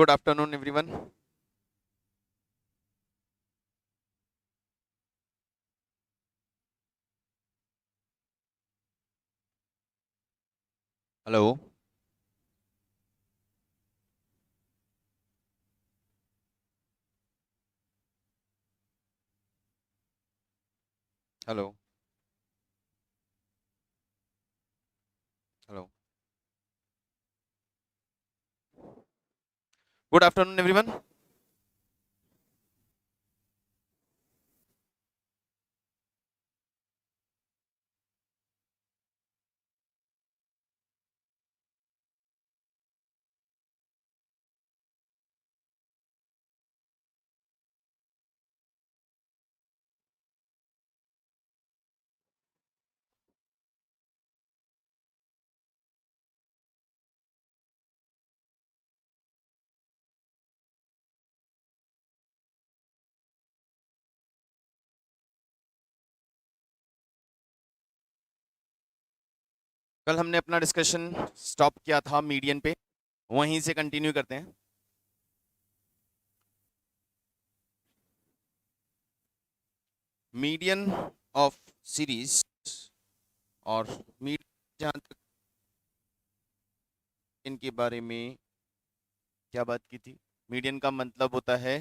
Good afternoon, everyone. Hello. Hello. Hello. Good afternoon, everyone. कल हमने अपना डिस्कशन स्टॉप किया था मीडियन पे, वहीं से कंटिन्यू करते हैं। मीडियन ऑफ सीरीज और मीडियन, जहाँ तक इनके बारे में क्या बात की थी, मीडियन का मतलब होता है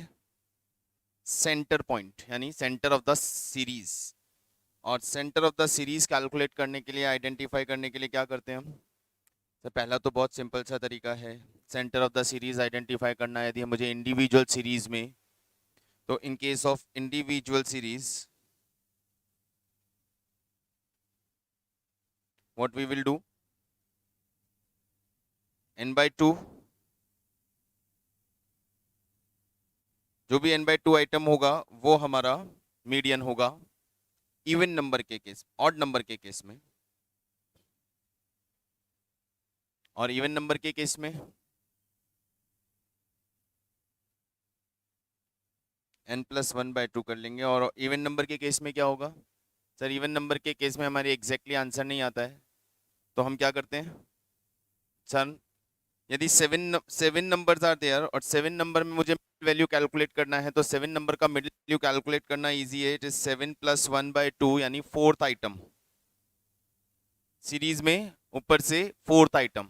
सेंटर पॉइंट, यानी सेंटर ऑफ द सीरीज। और centre of the series calculate करने के लिए, आइडेंटिफाई करने के लिए क्या करते हैं हम? तो पहला तो बहुत सिंपल सा तरीका है centre of the series identify करना। यदि मुझे इंडिविजुअल सीरीज में, तो in case of individual series what we will do, n/2, जो भी n/2 आइटम होगा वो हमारा मीडियन होगा इवन नंबर के केस, ऑड नंबर के केस में। और इवन नंबर के केस में n+1/2 कर लेंगे। और इवन नंबर के केस में क्या होगा सर? इवन नंबर के केस में हमारे एग्जैक्टली आंसर नहीं आता है, तो हम क्या करते हैं सर? यदि सेवन नंबर्स आर देयर और 7 नंबर में मुझे वैल्यू कैलकुलेट करना है, तो 7 नंबर का मिडिल वैल्यू कैलकुलेट करना इजी है। इट इज 7+1/2, यानी 4th आइटम सीरीज में, ऊपर से 4th आइटम।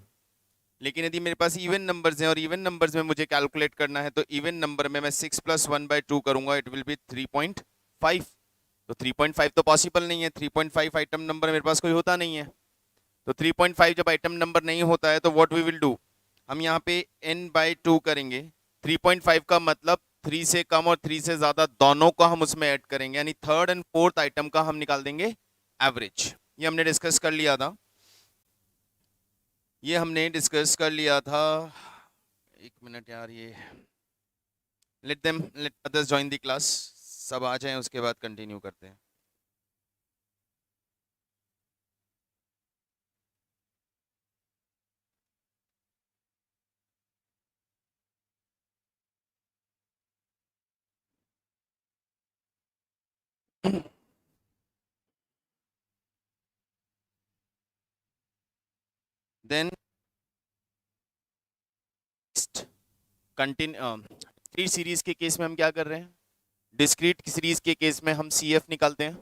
लेकिन यदि मेरे पास इवन नंबर्स हैं और इवन नंबर्स में मुझे कैलकुलेट करना है, तो इवन नंबर में मैं 6+1/2 करूंगा, इट विल बी 3.5। तो 3.5 तो पॉसिबल नहीं है, 3.5 आइटम नंबर मेरे पास कोई होता नहीं है। तो 3.5 जब आइटम नंबर नहीं होता है, तो व्हाट वी विल डू, हम यहाँ पे n/2 करेंगे। 3.5 का मतलब 3 से कम और 3 से ज्यादा दोनों का हम उसमें ऐड करेंगे, यानी 3rd एंड 4th आइटम का हम निकाल देंगे एवरेज। ये हमने डिस्कस कर लिया था, एक मिनट यार, ये let others join the class, सब आ जाएं, उसके बाद कंटिन्यू करते हैं। देन डिस्क्रीट सीरीज के केस में हम क्या कर रहे हैं? डिस्क्रीट सीरीज के केस में हम CF निकालते हैं,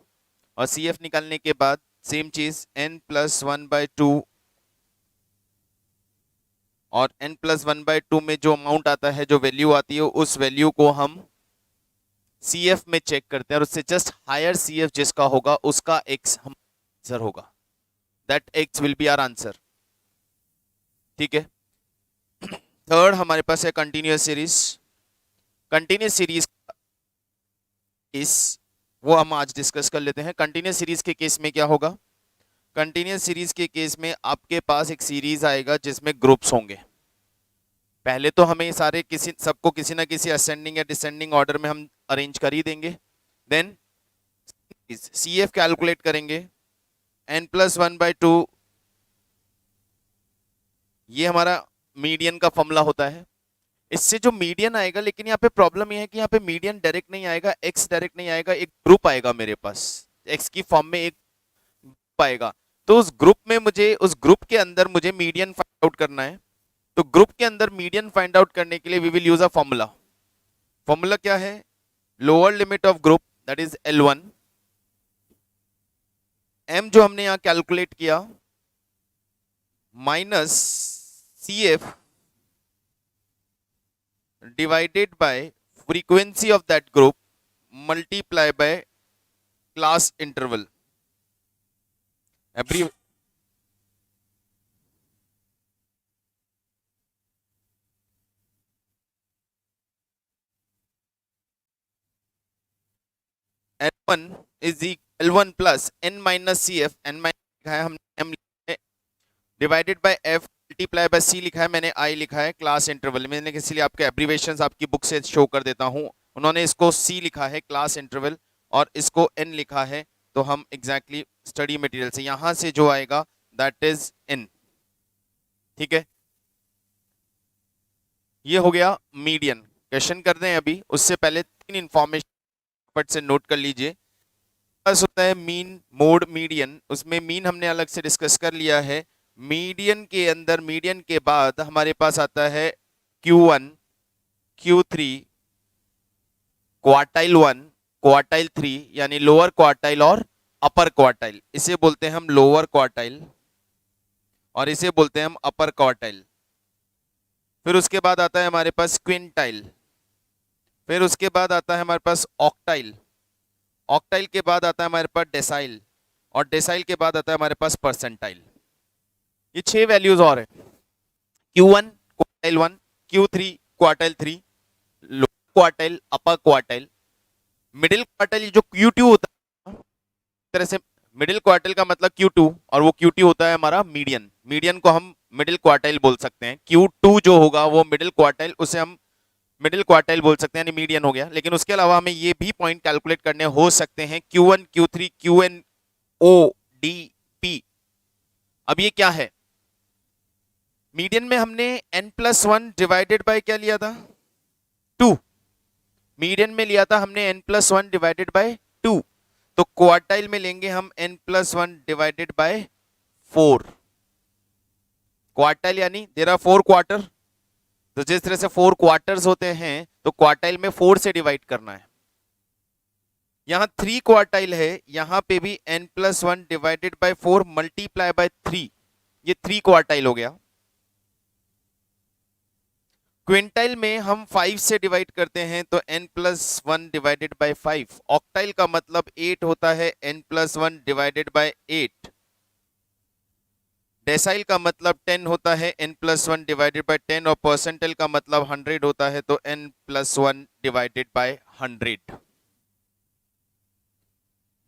और CF निकालने के बाद सेम चीज n+1/2, और n+1/2 में जो अमाउंट आता है, जो वैल्यू आती है, उस वैल्यू को हम CF में चेक करते हैं, और उससे जस्ट हायर CF जिसका होगा उसका x हम आंसर होगा। That x will be our answer. ठीक है। थर्ड हमारे पास है कंटिन्यूअस सीरीज। कंटिन्यूअस सीरीज इस वो हम आज डिस्कस कर लेते हैं। कंटिन्यूअस सीरीज के केस में क्या होगा? कंटिन्यूअस सीरीज के केस में आपके पास एक सीरीज आएगा जिसमें ग्रुप्स होंगे। पहले तो हमें सारे सबको किसी ना किसी असेंडिंग या डिसेंडिंग ऑर्डर में हम अरेंज कर ही देंगे। देन CF कैलकुलेट करेंगे, n+1/2, ये हमारा मीडियन का फॉर्मूला होता है। इससे जो मीडियन आएगा, लेकिन यहाँ पे प्रॉब्लम ये है कि यहाँ पे मीडियन डायरेक्ट नहीं आएगा, x डायरेक्ट नहीं आएगा, एक ग्रुप आएगा मेरे पास, x की फॉर्म में एक ग्रुप आएगा। तो उस ग्रुप में मुझे, उस ग्रुप के अंदर मुझे मीडियन फाइंड आउट करना है। तो ग्रुप के अंदर मीडियन फाइंड आउट करने के लिए we will use a formula. Formula क्या है? Lower limit of group that is L1, m जो हमने यहां कैलकुलेट किया minus CF divided by frequency of that group multiply by class interval. Every L1 is equal L1 plus n minus CF, n minus लिखा है हमने, m लिखा है, divided by f multiply by c लिखा है, मैंने i लिखा है क्लास इंटरवल। मैंने इसलिए आपके एब्रीवेशंस आपकी बुक से शो कर देता हूं। उन्होंने इसको c लिखा है क्लास इंटरवल और इसको n लिखा है, तो हम एग्जैक्टली स्टडी मटेरियल से यहां से जो आएगा दैट इज n। ठीक है, ये हो गया मीडियन। क्वेश्चन करते हैं अभी, उससे पहले 3 इंफॉर्मेशन फट से नोट कर लीजिए। पास होता है मीन, मोड, मीडियन। उसमें मीन हमने अलग से डिस्कस कर लिया है। मीडियन के अंदर, मीडियन के बाद हमारे पास आता है Q1, Q3, क्वार्टाइल 1, क्वार्टाइल 3, यानी लोअर क्वार्टाइल और अपर क्वार्टाइल। इसे बोलते हैं हम लोअर क्वार्टाइल और इसे बोलते हैं हम अपर क्वार्टाइल। फिर उसके बाद आता है हमारे पास क्विंटाइल, फिर उसके बाद आता है हमारे पास ऑक्टाइल, ऑक्टाइल के बाद आता है हमारे पास डेसाइल और डेसाइल के बाद आता है हमारे पास परसेंटाइल। ये 6 वैल्यूज और है। Q1 quartile 1, Q3 quartile 3, lower quartile, अपर क्वार्टाइल, मिडिल क्वार्टाइल जो Q2 होता है, तरह से मिडिल क्वार्टाइल का मतलब Q2 और वो Q2 होता है हमारा मीडियन। मीडियन को हम मिडिल क्वार्टाइल बोल सकते हैं। Q2 जो होगा वो मिडिल क्वार्टाइल, उसे हम मिडिल क्वार्टाइल बोल सकते हैं, यानी मीडियन हो गया। लेकिन उसके अलावा हमें ये भी पॉइंट कैलकुलेट करने हो सकते हैं Q1, Q3, QN, O, D, P। अब ये क्या है? मीडियन में हमने n+1 डिवाइडेड बाय क्या लिया था? 2। मीडियन में लिया था हमने n+1 डिवाइडेड बाय 2। तो क्वार्टाइल में लेंगे हम n+1 डिवाइडेड बाय 4। क्वार्टाइल यानी देयर आर 4 क्वार्टर, तो जिस तरह से 4 क्वार्टर्स होते हैं तो क्वार्टाइल में 4 से डिवाइड करना है। यहां 3 क्वार्टाइल है, यहां पे भी n+1 divided by 4 multiply by 3, ये 3 क्वार्टाइल हो गया। क्विंटाइल में हम 5 से डिवाइड करते हैं तो n+1 डिवाइडेड बाय 5। ऑक्टाइल का मतलब 8 होता है, n+1 डिवाइडेड बाय 8। डेसाइल का मतलब 10 होता है, n+1 डिवाइडेड बाय 10 और परसेंटाइल का मतलब 100 होता है, तो n+1 डिवाइडेड बाय 100।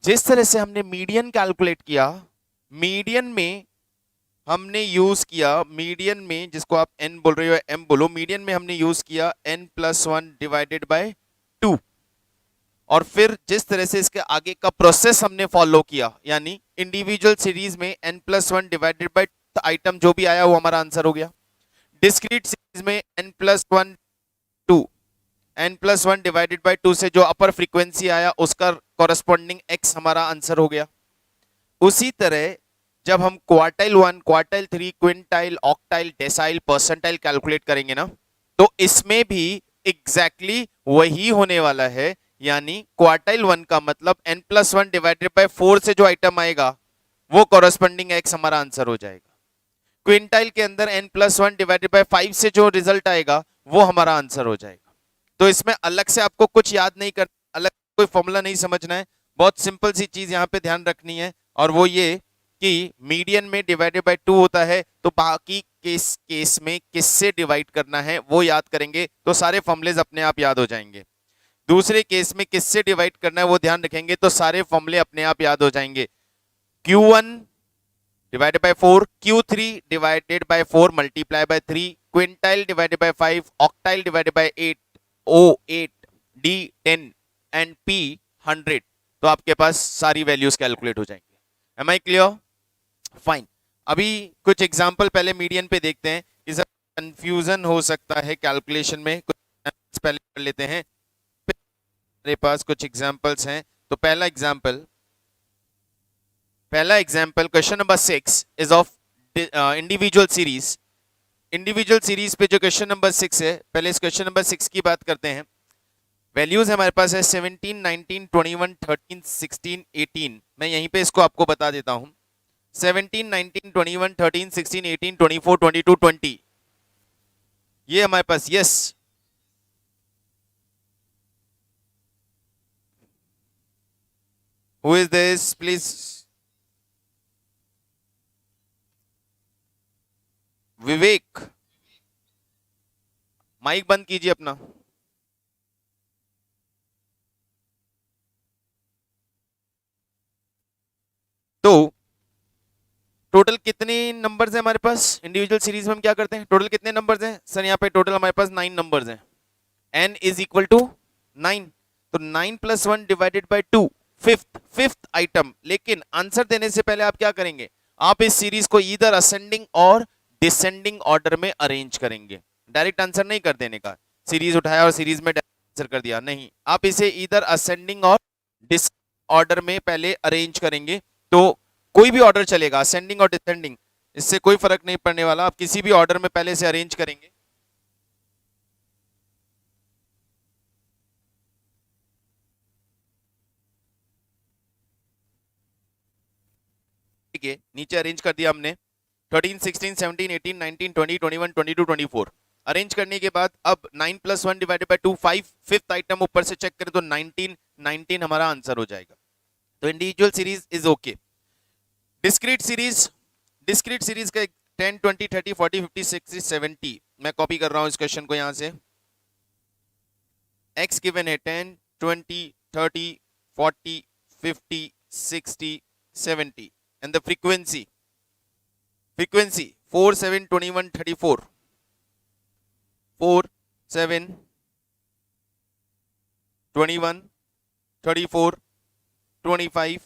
जिस तरह से हमने मीडियन कैलकुलेट किया, मीडियन में हमने यूज किया, मीडियन में जिसको आप n बोल रहे हो m बोलो, मीडियन में हमने यूज किया n+1 डिवाइडेड बाय 2। और फिर जिस तरह से इसके आगे का प्रोसेस हमने फॉलो किया, यानी इंडिविजुअल सीरीज में n+1 डिवाइडेड बाय आइटम जो भी आया वो हमारा आंसर हो गया। डिस्क्रीट सीरीज में n+1 2, n+1 डिवाइडेड बाय 2 से जो अपर फ्रीक्वेंसी आया उसका कॉरेस्पॉन्डिंग x हमारा आंसर हो गया। उसी तरह जब हम quartile 1, quartile 3, quintile, octyl, decyl, percentile calculate करेंगे ना, तो इसमें भी एग्जैक्टली वही होने वाला है। यानी क्वार्टाइल 1 का मतलब n+1 डिवाइडेड बाय 4 से जो आइटम आएगा वो कॉरेस्पॉन्डिंग x हमारा आंसर हो जाएगा। क्विंटाइल के अंदर n+1 डिवाइडेड बाय 5 से जो रिजल्ट आएगा वो हमारा आंसर हो जाएगा। तो इसमें अलग से आपको कुछ याद नहीं करना, अलग कोई फॉर्मूला नहीं समझना है। बहुत सिंपल सी चीज यहाँ पे ध्यान रखनी है, और वो ये कि मीडियन में डिवाइडेड बाय 2 होता है, तो बाकी केस में किससे डिवाइड करना है वो याद करेंगे तो सारे फॉर्मूलेज अपने आप याद हो जाएंगे। दूसरे केस में किससे डिवाइड करना है वो ध्यान रखेंगे तो सारे फॉर्मूले अपने आप याद हो जाएंगे। Q1 divided by 4, Q3 divided by 4 multiply by 3, quintile divided by 5, octyl divided by 8, O 8, D 10 and P 100। तो आपके पास सारी वैल्यूज कैलकुलेट हो जाएंगे। Am I clear? फाइन। अभी कुछ एग्जांपल पहले मीडियन पे देखते हैं कि सब कंफ्यूजन हो सकता है कैलकुलेशन में। कुछ पहले कर लेते हैं, मेरे पास कुछ एग्जांपल्स हैं। तो पहला example question number 6 is of individual series individual series पे जो क्वेश्चन नंबर 6 है, पहले इस क्वेश्चन नंबर 6 की बात करते हैं। वैल्यूज हमारे पास है 17, 19, 21, 13, 16, 18। मैं यहीं पे इसको आपको बता देता हूं। 17, 19, 21, 13, 16, 18, 24, 22, 20, ये हमारे पास। Yes, who is this please? Vivek, mike बंद कीजिए अपना। तो टोटल कितने नंबर्स हैं हमारे पास? इंडिविजुअल सीरीज में हम क्या करते हैं, टोटल कितने नंबर्स हैं सर? यहाँ पे टोटल हमारे पास 9 नंबर्स हैं। n इज इक्वल टू 9, तो 9 plus 1 divided by 2, fifth item. लेकिन आंसर देने से पहले आप क्या करेंगे, आप इस सीरीज को इधर असेंडिंग और डिसेंडिंग ऑर्डर में अरेंज करेंगे। डायरेक्ट आंसर नहीं कर देने का, सीरीज उठाया और सीरीज में आंसर कर दिया, नहीं। आप इसे इधर असेंडिंग और डिस ऑर्डर में पहले अरेंज करेंगे। तो कोई भी ऑर्डर चलेगा, असेंडिंग और डिसेंडिंग, इससे कोई फर्क नहीं पड़ने वाला। आप किसी भी ऑर्डर में पहले से अरेंज करेंगे। ठीक है, नीचे अरेंज कर दिया हमने। 13, 16, 17, 18, 19, 20, 21, 22, 24 अरेंज करने के बाद अब 9 plus 1 divided by 2, 5, fifth item ऊपर से चेक करें तो 19 हमारा आंसर हो जाएगा। तो individual series is okay. Discrete series का 10, 20, 30, 40, 50, 60, 70, मैं कॉपी कर रहा हूं इस क्वेश्चन को यहां से। x गिवन है 10, 20, 30, 40, 50, 60, 70 and the frequency 4, 7, 21, 34, 4, 7, 21, 34, 25,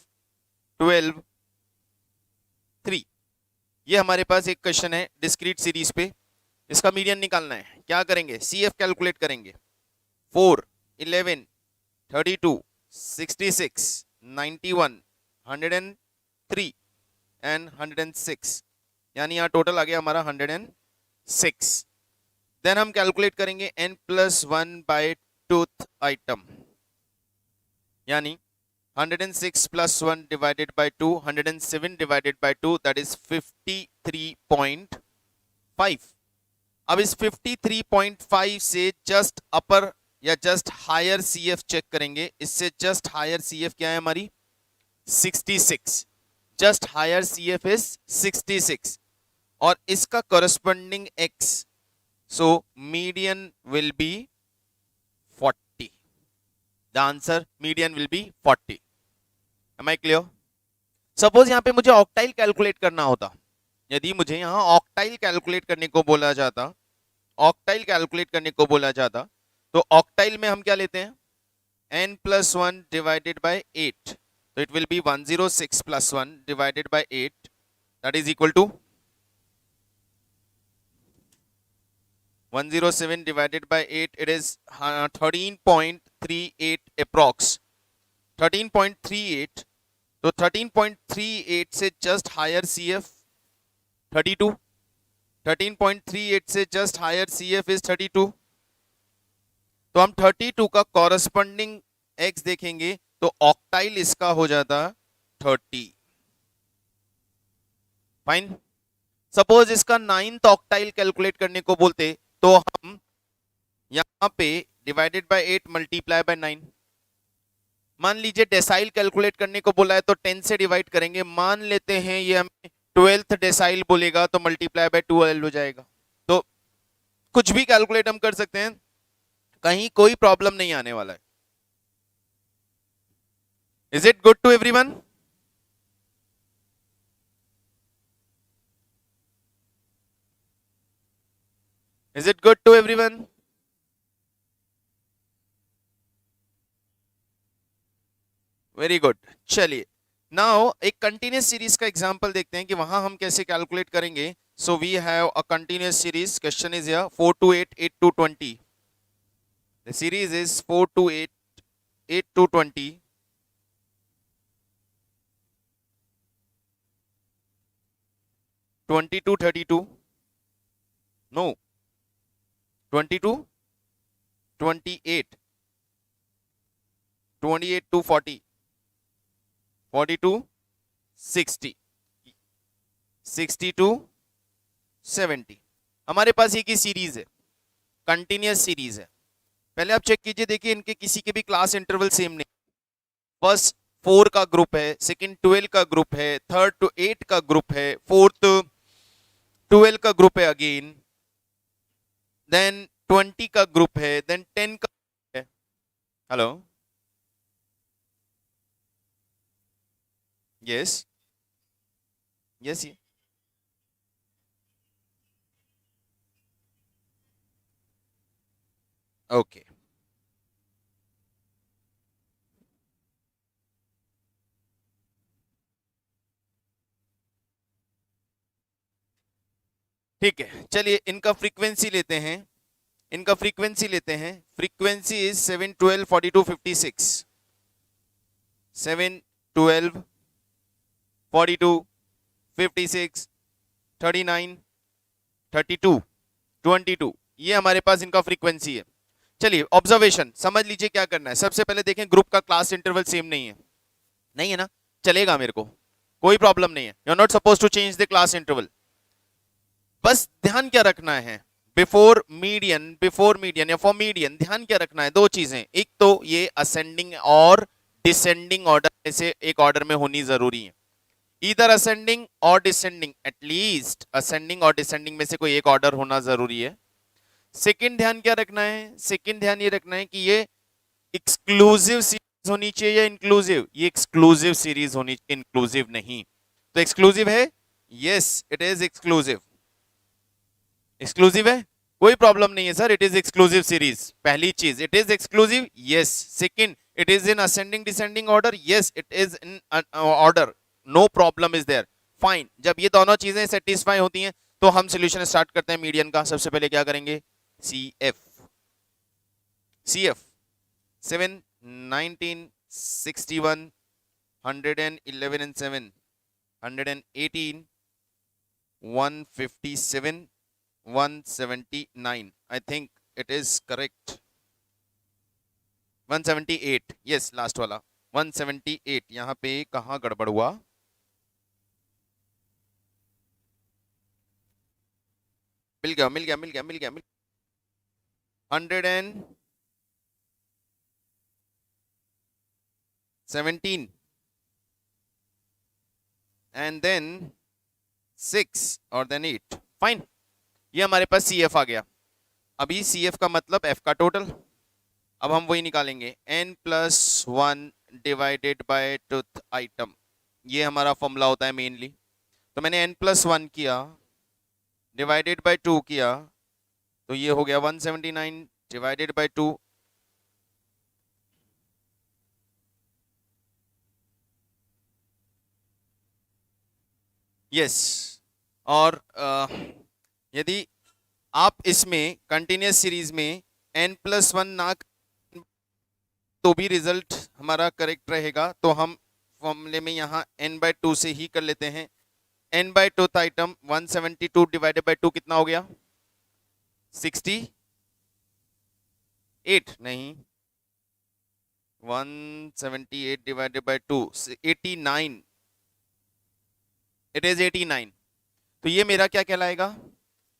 12, 3। ये हमारे पास एक क्वेश्चन है डिस्क्रीट सीरीज पे। इसका मीडियन निकालना है। क्या करेंगे, CF कैलकुलेट करेंगे। 4, 11, 32, 66, 91, 103 एंड 106, यानी यहाँ टोटल आ गया हमारा 106। देन हम कैलकुलेट करेंगे n plus 1 by twoth item, यानी 106 plus 1 divided by 2, 107 divided by 2, that is 53.5। अब इस 53.5 से जस्ट अपर या जस्ट हायर CF चेक करेंगे। इससे जस्ट हायर CF क्या है हमारी, 66। जस्ट हायर CF इज 66 और इसका corresponding x, so median will be 40. The answer median will be 40. Am I clear? Suppose यहां पे मुझे ऑक्टाइल कैलकुलेट करना होता, यदि मुझे यहां ऑक्टाइल कैलकुलेट करने को बोला जाता, ऑक्टाइल कैलकुलेट करने को बोला जाता, तो ऑक्टाइल में हम क्या लेते हैं, n प्लस 1 डिवाइडेड बाय 8, तो it will be 106 plus 1 divided by 8, that is equal to 107 divided by 8, it is 13.38 approx, 13.38। तो 13.38 से जस्ट हायर CF 32, 13.38 से जस्ट हायर CF इज 32। तो हम 32 का कॉरस्पॉन्डिंग x देखेंगे तो ऑक्टाइल इसका हो जाता 30। फाइन। सपोज इसका 9th ऑक्टाइल कैलकुलेट करने को बोलते तो हम यहां पे डिवाइडेड बाय 8 मल्टीप्लाई बाय 9। मान लीजिए डेसाइल कैलकुलेट करने को बोला है तो 10 से डिवाइड करेंगे। मान लेते हैं ये हमें 12th डेसाइल बोलेगा तो मल्टीप्लाई बाय 12 हो जाएगा। तो कुछ भी कैलकुलेट हम कर सकते हैं, कहीं कोई प्रॉब्लम नहीं आने वाला है। Is it good to everyone? Is it good to everyone? Very good. चलिए नाउ एक कंटिन्यूस सीरीज का एग्जांपल देखते हैं कि वहां हम कैसे कैलकुलेट करेंगे। So we have a continuous series, question is here 4 to 8, 8 to 20। The series is 4 to 8, 8 to 20, 20 to 32, no 22 28 28 to 40 42 60 60 to 70। हमारे पास ये की सीरीज है, कंटिन्यूअस सीरीज है। पहले आप चेक कीजिए, देखिए इनके किसी के भी क्लास इंटरवल सेम नहीं। फर्स्ट 4 का ग्रुप है, सेकंड 12 का ग्रुप है, थर्ड टू 8 का ग्रुप है, फोर्थ 12 का ग्रुप है अगेन, देन 20 का ग्रुप है, देन 10 का है। हेलो, यस यस, ओके ठीक है। चलिए इनका फ्रीक्वेंसी लेते हैं, इनका फ्रीक्वेंसी लेते हैं। फ्रीक्वेंसी इज 7 12 42 56, 7 12 42 56 39 32 22, ये हमारे पास इनका फ्रीक्वेंसी है। चलिए ऑब्जर्वेशन समझ लीजिए क्या करना है। सबसे पहले देखें ग्रुप का क्लास इंटरवल सेम नहीं है, नहीं है ना, चलेगा, मेरे को कोई प्रॉब्लम नहीं है। You are not suppose to change the class interval. बस ध्यान क्या रखना है, बिफोर मीडियन या फॉर मीडियन ध्यान क्या रखना है, दो चीजें। एक तो ये असेंडिंग और डिसेंडिंग ऑर्डर में से एक ऑर्डर में होनी जरूरी है, इधर असेंडिंग और डिसेंडिंग, एटलीस्ट असेंडिंग और डिसेंडिंग में से कोई एक ऑर्डर होना जरूरी है। सेकंड ध्यान क्या रखना है, सेकंड ध्यान ये रखना है कि ये एक्सक्लूसिव सीरीज होनी चाहिए या इंक्लूसिव, ये एक्सक्लूसिव सीरीज होनी, इंक्लूसिव नहीं। तो एक्सक्लूसिव है, yes it is exclusive, exclusive है, कोई प्रॉब्लम नहीं है sir, it is exclusive series. पहली चीज it is exclusive, yes. Second it is in ascending descending order, yes it is in order, no problem is there, fine. जब ये दोनों चीजें सेटिस्फाई होती हैं तो हम सॉल्यूशन स्टार्ट करते हैं मीडियन का। सबसे पहले क्या करेंगे, C F, C F 7 19 61 111 and 7 118 157 179, I think it is correct, 178, yes last वाला 178। यहां पे कहां गड़बड़ हुआ, मिल गया मिल गया मिल गया मिल गया मिल 117 and then 6 और then 8, फाइन। ये हमारे पास सी एफ आ गया। अभी सी एफ का मतलब एफ का टोटल, अब हम वही निकालेंगे, n plus 1 divided bye twoth item, ये हमारा फॉर्मूला होता है मेनली। तो मैंने n प्लस 1 किया, डिवाइडेड बाय 2 किया, तो ये हो गया 179 डिवाइडेड बाय 2, यस। और यदि आप इसमें कंटिन्यूस सीरीज में n प्लस 1 ना तो भी रिजल्ट हमारा करेक्ट रहेगा, तो हम फॉर्मूले में यहाँ n बाय 2 से ही कर लेते हैं। n by twoth item 172 divided by 2 कितना हो गया, 68 नहीं, 178 डिवाइडेड बाय 2 89, इट इज 89। तो ये मेरा क्या कहलाएगा,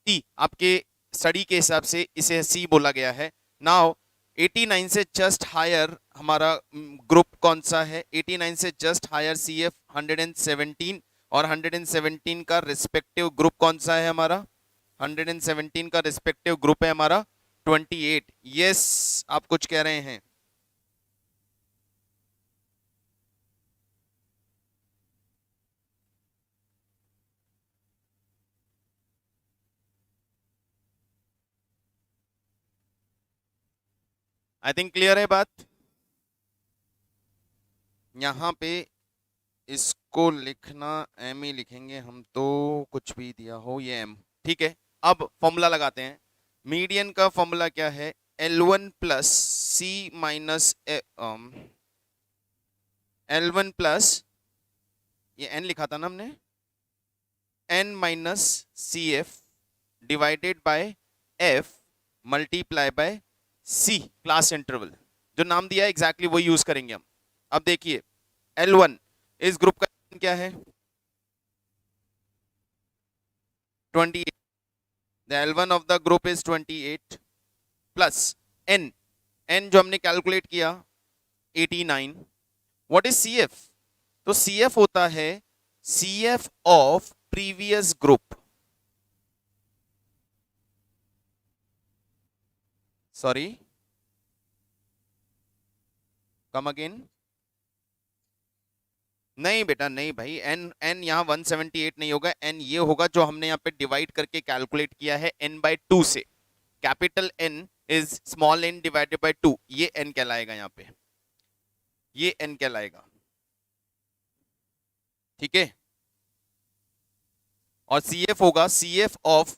सी। आपके स्टडी के हिसाब से इसे सी बोला गया है। नाउ 89 से जस्ट हायर हमारा ग्रुप कौन सा है, 89 से जस्ट हायर सी एफ 117, और 117 का रिस्पेक्टिव ग्रुप कौन सा है हमारा, 117 का रिस्पेक्टिव ग्रुप है हमारा 28। यस आप कुछ कह रहे हैं, आई थिंक क्लियर है बात। यहाँ पे इसको लिखना एम ही लिखेंगे हम, तो कुछ भी दिया हो ये एम, ठीक है। अब फॉर्मूला लगाते हैं। मीडियन का फॉर्मूला क्या है, L1 plus C minus L1 plus, ये n लिखा था ना हमने, n minus C F divided by F multiply by C class interval, जो नाम दिया है एग्जैक्टली वही यूज करेंगे हम। अब देखिए L1 इस ग्रुप का क्या है 28, the L1 of the group is 28 plus n, n जो हमने कैलकुलेट किया 89। What is CF? तो CF होता है CF of previous group, sorry come again, नहीं बेटा नहीं भाई, n n यहाँ 178 नहीं होगा, n ये होगा जो हमने यहाँ पे डिवाइड करके कैलकुलेट किया है n/2 से। Capital N is small n divided by 2, ये n कहलाएगा यहाँ पे, ये n कहलाएगा, ठीक है। और CF होगा CF of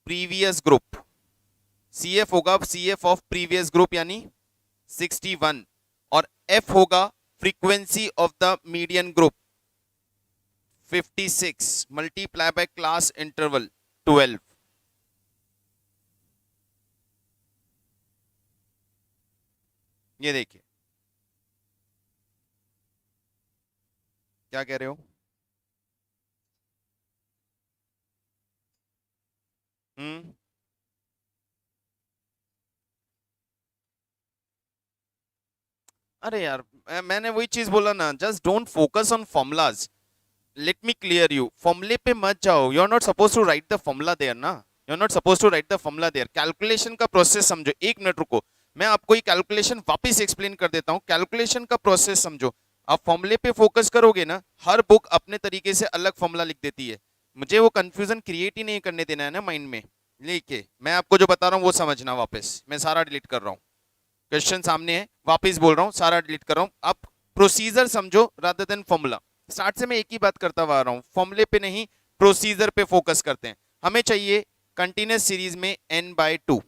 previous group, CF होगा CF ऑफ प्रीवियस ग्रुप यानी 61, और F होगा frequency of the median group 56 multiply by class interval 12। ये देखिए क्या कह रहे हो, हम्म, अरे यार मैंने वही चीज बोला ना, just don't focus on formulas, let me clear you, फॉर्मूले पे मत जाओ, you are not suppose to write the formula there ना, you are not suppose to write the formula there. Calculation का प्रोसेस समझो, एक मिनट रुको, मैं आपको ये कैलकुलेशन वापस एक्सप्लेन कर देता हूँ। कैलकुलेशन का प्रोसेस समझो, आप फॉर्मूले पे फोकस करोगे ना, हर बुक अपने तरीके से अलग फॉर्मूला लिख देती है, मुझे वो कंफ्यूजन क्रिएट ही नहीं करने देना है ना माइंड में। लेके मैं आपको जो बता रहा हूँ वो समझना, वापस मैं सारा डिलीट कर रहा हूँ, क्वेश्चन सामने है, वापस बोल रहा हूँ, सारा डिलीट कर रहा हूँ, आप प्रोसीजर समझो रादर देन फॉर्मूला। स्टार्ट से मैं एक ही बात करता हुआ आ रहा हूँ, फॉर्मूले पे नहीं प्रोसीजर पे फोकस करते हैं। हमें चाहिए कंटिन्यूस सीरीज में n/2,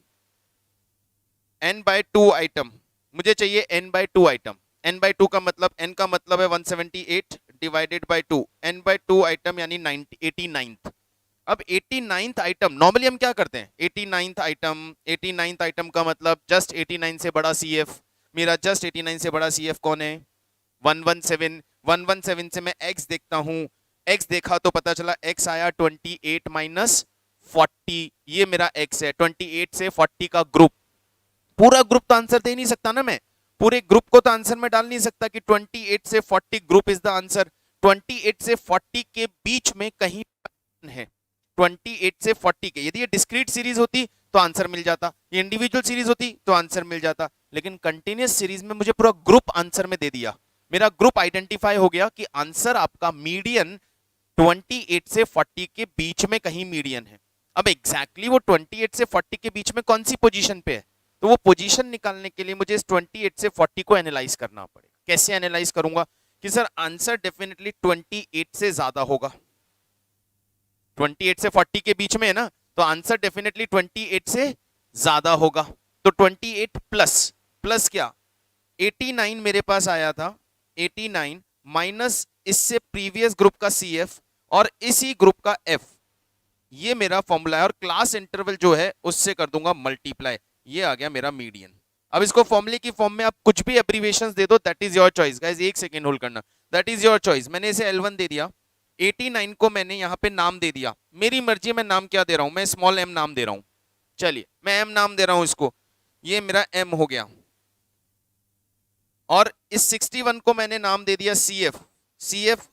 n/2 आइटम, मुझे चाहिए n/2 आइटम, n/2 का मतलब, n का मतलब है 178 डिवाइडेड बाय 2, n/2 आइटम यानी 89th। अब 89th आइटम नॉर्मली हम क्या करते हैं, 89th आइटम, 89th आइटम का मतलब जस्ट 89 से बड़ा CF, मेरा जस्ट 89 से बड़ा CF कौन है 117, 117 से मैं x देखता हूं, x देखा तो पता चला x आया 28 माइनस 40, ये मेरा x है, 28 से 40 का ग्रुप, पूरा ग्रुप तो आंसर दे नहीं सकता ना मैं, पूरे ग्रुप को तो आंसर में डाल नहीं सकता कि 28 से 40 ग्रुप इज द आंसर, 28 से 40 के बीच में कहीं है, 28 से 40 के, यदि ये डिस्क्रीट सीरीज होती तो आंसर मिल जाता, ये इंडिविजुअल सीरीज होती तो आंसर मिल जाता, लेकिन कंटिन्यूअस सीरीज में मुझे पूरा ग्रुप आंसर में दे दिया, मेरा ग्रुप आइडेंटिफाई हो गया कि आंसर आपका मीडियन 28 से 40 के बीच में कहीं मीडियन है। अब एग्जैक्टली वो 28 से 40 के बीच में कौन सी पोजीशन पे है, तो वो पोजीशन निकालने के लिए मुझे इस 28 से 40 को एनालाइज करना पड़ेगा। कैसे एनालाइज करूंगा कि सर आंसर डेफिनेटली 28 से ज्यादा होगा, 28 से 40 के बीच में है ना, तो आंसर डेफिनेटली 28 से ज्यादा होगा। तो 28 प्लस, प्लस क्या 89 मेरे पास आया था, 89 माइनस इससे प्रीवियस ग्रुप का CF और इसी ग्रुप का F, ये मेरा फॉर्मूला है, और क्लास इंटरवल जो है उससे कर दूंगा मल्टीप्लाई, ये आ गया मेरा मीडियन। अब इसको फॉर्मूले की फॉर्म में आप कुछ भी एब्रीविएशंस दे दो, that is your choice guys, एक सेकंड होल्ड करना, दैट इज योर चॉइस। मैंने इसे L1 दे दिया, 89 को मैंने यहाँ पे नाम दे दिया, मेरी मर्जी में नाम क्या दे रहा हूं, मैं स्मॉल m नाम दे रहा हूं, चलिए मैं m नाम दे रहा हूं इसको, ये मेरा m हो गया, और इस 61 को मैंने नाम दे दिया CF, CF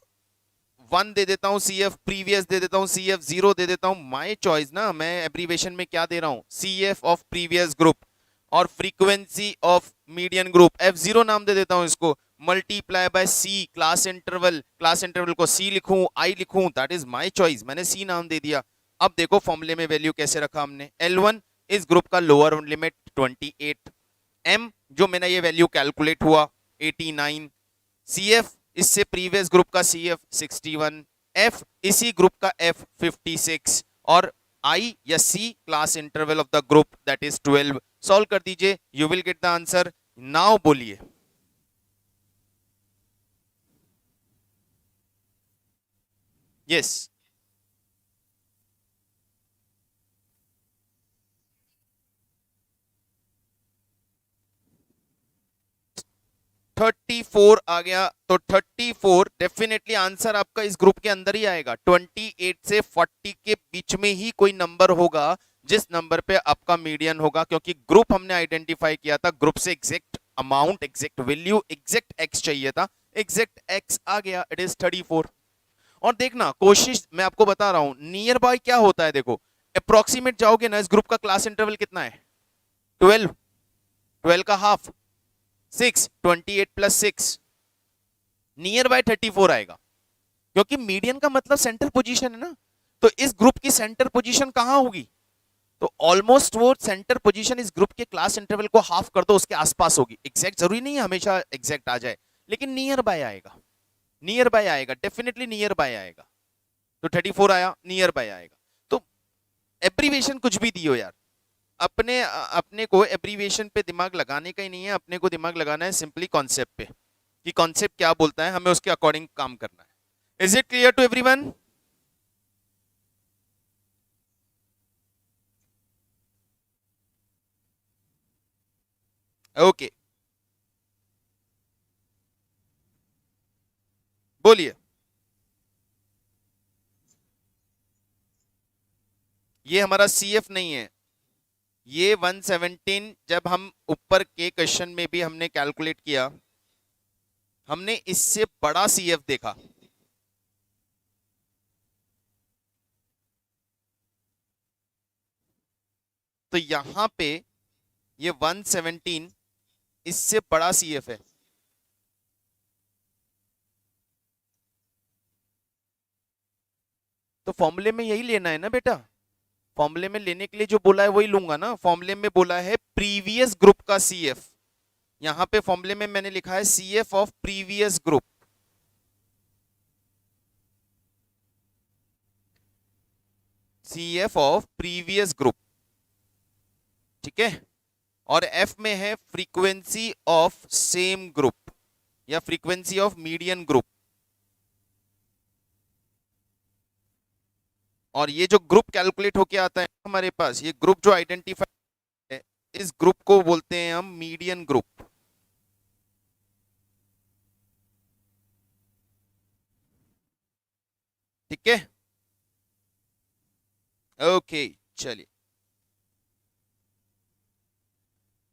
1 दे देता हूं, CF प्रीवियस दे देता हूं, CF 0 दे देता हूं, माय चॉइस ना, मैं एब्रीविएशन में क्या दे रहा हूं CF ऑफ प्रीवियस ग्रुप, और frequency of median group F0 नाम दे देता हूं इसको, multiply by C class interval, class interval को C लिखूं I लिखूं, दैट इज माय चॉइस, मैंने C नाम दे दिया। अब देखो फॉर्मूले में वैल्यू कैसे रखा हमने, L1 इस ग्रुप का लोअर लिमिट 28, M जो मैंने ये वैल्यू कैलकुलेट हुआ 89, CF इससे प्रीवियस ग्रुप का CF 61, F इसी ग्रुप का F 56, और I या C class interval of the group that is 12। Solve कर दीजिए, you will get the answer. Now बोलिए, यस 34 आ गया, तो 34 डेफिनेटली आंसर आपका इस ग्रुप के अंदर ही आएगा। 28 से 40 के बीच में ही कोई नंबर होगा जिस नंबर पे आपका मीडियन होगा, क्योंकि ग्रुप हमने आइडेंटिफाई किया था, ग्रुप से exact amount, exact value, exact x चाहिए था, एग्जैक्ट एक्स आ गया, इट इज 34। और देखना कोशिश, मैं आपको बता रहा हूं नियर बाय क्या होता है, देखो अप्रोक्सीमेट जाओगे ना, इस ग्रुप का क्लास इंटरवल कितना है, 12, 12 का हाफ 6, 28 प्लस 6, नियर बाय 34 आएगा, क्योंकि मीडियन का मतलब सेंटर पोजीशन है ना, तो इस ग्रुप की सेंटर पोजीशन कहां होगी, तो ऑलमोस्ट वो सेंटर पोजीशन इस ग्रुप के क्लास इंटरवल को हाफ कर दो उसके आसपास होगी। एग्जैक्ट जरूरी नहीं है हमेशा एग्जैक्ट आ जाए, लेकिन नियर बाय आएगा, नियर बाय आएगा, डेफिनेटली नियर बाय आएगा। तो 34 आया, नियर बाय आएगा। तो एब्रीविएशन कुछ भी दियो यार, अपने अपने को एब्रीविएशन पे दिमाग लगाने का ही नहीं है, अपने को दिमाग लगाना है सिंपली कॉन्सेप्ट पे, कि कॉन्सेप्ट क्या बोलता है, हमें उसके अकॉर्डिंग काम करना है। Is it clear to everyone? Okay, बोलिए। ये हमारा सीएफ नहीं है, ये 117 जब हम ऊपर के क्वेश्चन में भी हमने कैलकुलेट किया, हमने इससे बड़ा सीएफ देखा। तो यहां पे ये 117 इससे बड़ा सीएफ है। तो फॉर्मूले में यही लेना है ना बेटा, फॉर्मूले में लेने के लिए जो बोला है वही लूंगा ना। फॉर्मूले में बोला है प्रीवियस ग्रुप का सीएफ, यहां पे फॉर्मूले में मैंने लिखा है CF of previous group. CF of previous group, ठीक है। और एफ में है फ्रीक्वेंसी ऑफ सेम ग्रुप या फ्रीक्वेंसी ऑफ मीडियन ग्रुप। और ये जो ग्रुप कैलकुलेट होके आता है हमारे पास, ये ग्रुप जो आइडेंटिफाई है, इस ग्रुप को बोलते हैं हम मीडियन ग्रुप। ठीक है, ओके चलिए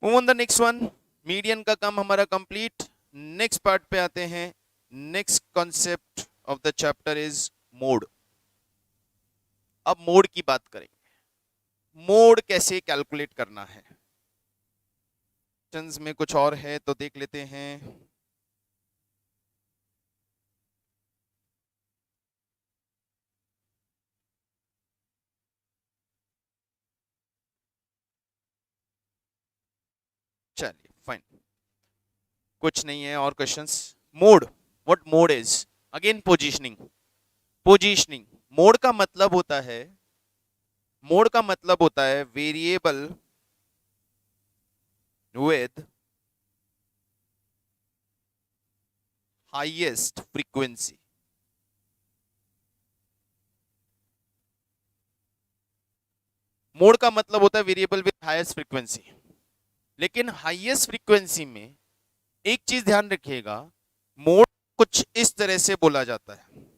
move on the next one. Median का काम हमारा कंप्लीट। नेक्स्ट पार्ट पे आते हैं। Next concept of the chapter is mode. अब मोड की बात करेंगे, मोड कैसे कैलकुलेट करना है। क्वेश्चंस में कुछ और है तो देख लेते हैं। चलिए फाइन, कुछ नहीं है और questions. Mode, what mode is, again positioning. Positioning, mode का मतलब होता है, मोड का मतलब होता है variable with highest frequency. Mode का मतलब होता है वेरिएबल विद हाईएस्ट फ्रीक्वेंसी। लेकिन हाईएस्ट फ्रीक्वेंसी में एक चीज ध्यान रखिएगा, मोड कुछ इस तरह से बोला जाता है।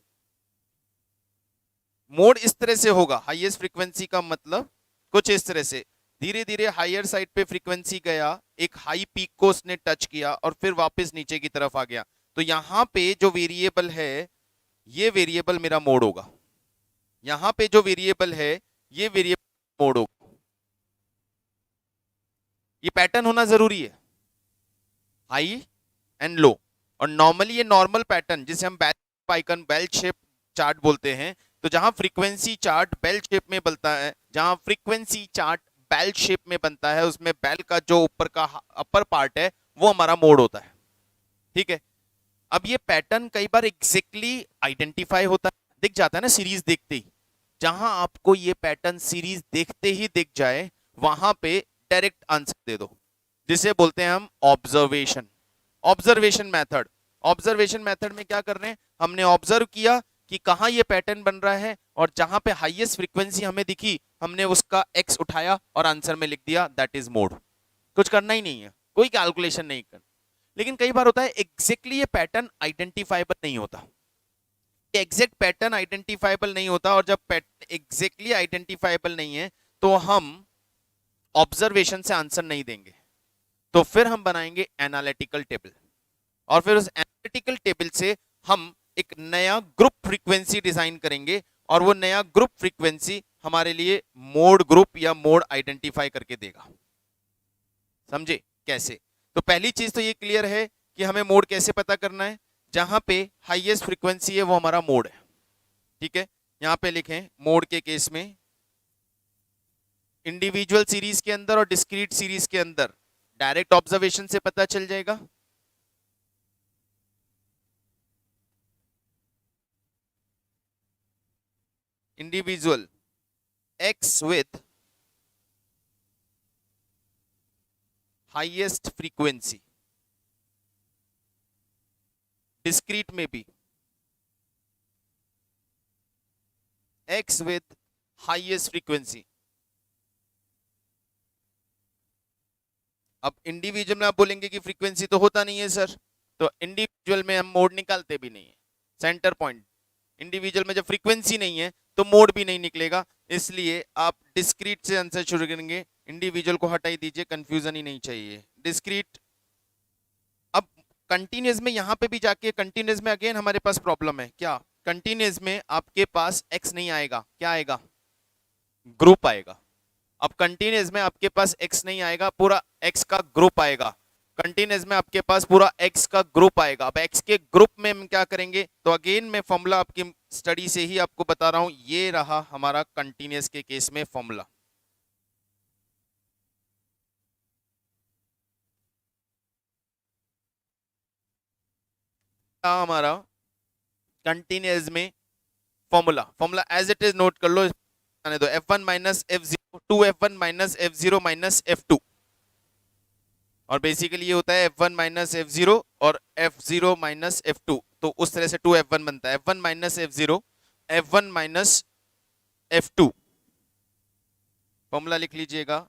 मोड इस तरह से होगा, हाईएस्ट फ्रीक्वेंसी का मतलब कुछ इस तरह से, धीरे धीरे हायर साइड पे फ्रीक्वेंसी गया, एक हाई पीक को उसने टच किया और फिर वापस नीचे की तरफ आ गया। तो यहां पे जो वेरिएबल है, ये वेरिएबल मेरा मोड होगा। यहां पे जो वेरिएबल है, ये वेरिएबल मोड होगा। ये पैटर्न होना जरूरी है, हाई एंड लो। और नॉर्मली ये नॉर्मल पैटर्न जिसे हम bell icon, bell shape chart बोलते हैं, तो जहां फ्रीक्वेंसी चार्ट बेल शेप में बनता है, जहां फ्रीक्वेंसी चार्ट बेल शेप में बनता है, उसमें बेल का जो ऊपर का अपर पार्ट है वो हमारा मोड होता है। ठीक है, अब ये पैटर्न कई बार एग्जैक्टली आइडेंटिफाई होता है, दिख जाता है ना सीरीज देखते ही। जहां आपको ये पैटर्न सीरीज देखते ही दिख जाए, वहां पे डायरेक्ट आंसर दे दो, जिसे बोलते हैं हम observation. Observation method, observation method में क्या कर रहे हैं, हमने ऑब्जर्व किया कि कहां ये पैटर्न बन रहा है, और जहां पे हाईएस्ट फ्रीक्वेंसी हमें दिखी, हमने उसका एक्स उठाया और आंसर में लिख दिया, दैट इज मोड। कुछ करना ही नहीं है, कोई कैलकुलेशन नहीं करना। लेकिन कई बार होता है एग्जैक्टली ये पैटर्न आइडेंटिफाइबल नहीं होता, एग्जैक्ट पैटर्न आइडेंटिफाइबल नहीं होता, और जब पैटर्न एग्जैक्टली आइडेंटिफाइबल नहीं है तो हम ऑब्जर्वेशन से आंसर नहीं देंगे, तो फिर हम बनाएंगे एनालिटिकल टेबल, और फिर उस एनालिटिकल टेबल से हम एक नया ग्रुप फ्रीक्वेंसी डिजाइन करेंगे, और वो नया ग्रुप फ्रीक्वेंसी हमारे लिए मोड ग्रुप या मोड आइडेंटिफाई करके देगा। समझे कैसे? तो पहली चीज तो ये क्लियर है कि हमें मोड कैसे पता करना है, जहां पे हाईएस्ट फ्रीक्वेंसी है वो हमारा मोड है। ठीक है, यहां पे लिखें मोड के केस में इंडिविजुअल सीरीज के अंदर और डिस्क्रीट सीरीज के अंदर डायरेक्ट ऑब्जर्वेशन से पता चल जाएगा। Individual x with highest frequency, discrete में भी एक्स विथ हाईएस्ट फ्रीक्वेंसी। अब इंडिविजुअल में आप बोलेंगे कि फ्रीक्वेंसी तो होता नहीं है सर, तो इंडिविजुअल में हम मोड निकालते भी नहीं है, सेंटर पॉइंट। इंडिविजुअल में जब फ्रीक्वेंसी नहीं है तो मोड भी नहीं निकलेगा, इसलिए आप डिस्क्रीट से आंसर शुरू करेंगे। इंडिविजुअल को हटाई दीजिए, कंफ्यूजन ही नहीं चाहिए। डिस्क्रीट। अब कंटिन्यूअस में यहां पे भी जाके कंटिन्यूअस में अगेन हमारे पास प्रॉब्लम है। क्या? कंटिन्यूअस में आपके पास एक्स नहीं आएगा, क्या आएगा? ग्रुप आएगा। अब कंटिन्यूअस में आपके पास एक्स नहीं आएगा, पूरा एक्स का ग्रुप आएगा। कंटिन्यूअस में आपके पास पूरा एक्स का ग्रुप आएगा। अब एक्स के ग्रुप में हम क्या करेंगे, तो अगेन मैं फॉर्मूला आपकी स्टडी से ही आपको बता रहा हूं, ये रहा हमारा कंटिन्यूअस के केस में फॉर्मूला। हमारा कंटिन्यूअस में formula as it is note कर लो, आने दो। f1 minus f0 2f1 minus f0 minus f2, और बेसिकली ये होता है f1 माइनस f0 और f0 माइनस f2, तो उस तरह से 2f1 बनता है। f1 minus f0 f1 minus f2, formula लिख लीजिएगा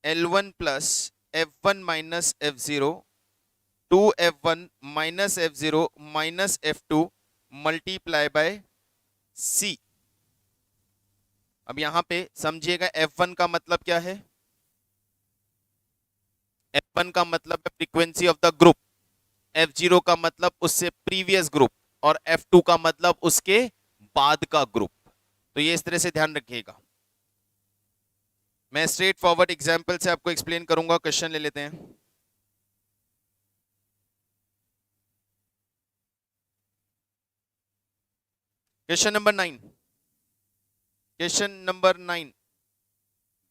L1 plus f1 minus f0 2f1 minus f0 minus f2 multiply by c। अब यहां पे समझिएगा f1 का मतलब क्या है, f1 का मतलब है frequency of the group, f0 का मतलब उससे प्रीवियस ग्रुप, और f2 का मतलब उसके बाद का ग्रुप। तो ये इस तरह से ध्यान रखिएगा। मैं स्ट्रेट फॉरवर्ड एग्जांपल से आपको एक्सप्लेन करूंगा। क्वेश्चन ले लेते हैं। क्वेश्चन नंबर 9, क्वेश्चन नंबर 9,